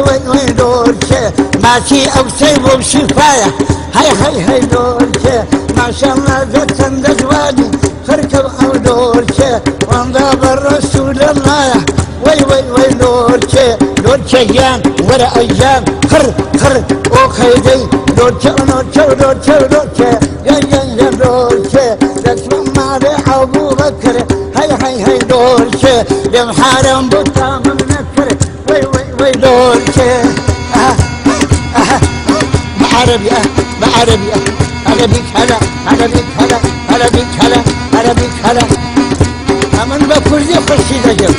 وي دورك ماشي او سيبو بشفاية هاي دورك ما شاء الله زتن دجواني خركب او دورك وانضا بالرسول الله وي دورك جان ورا ايام خر او خيدي دورك يا دورك تسمع مالي ابو بكر هاي دورك يا محارم بطا منكر وي دورك بعربي هلا امن بكل يخشي دجل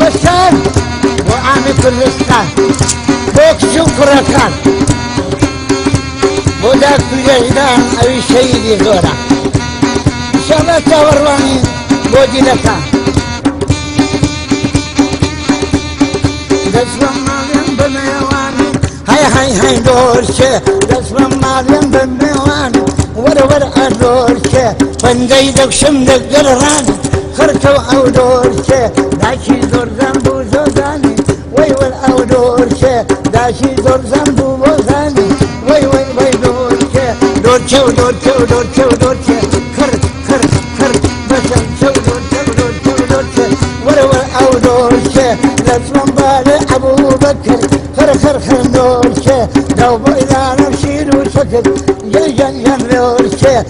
بسان وعامل كردستان بوك شكرا كان وذاك الجهدان أي شيء زورا إن شاء الله توراني بودي لكان دسوان مالين بميواني هاي دورشة دسوان مالين بميواني ورا دورشة بندي دكشم دقراني خرتو او دورشة داشي زور زنبو زوداني وي او دورشة داشي زور زنبو بوزاني وي دورشة دورشة خر بسم شو دورشة ورا او دورشة لازم بالي ابو بكر خر دورشة لو بيلا نمشي وشكل يا دورشة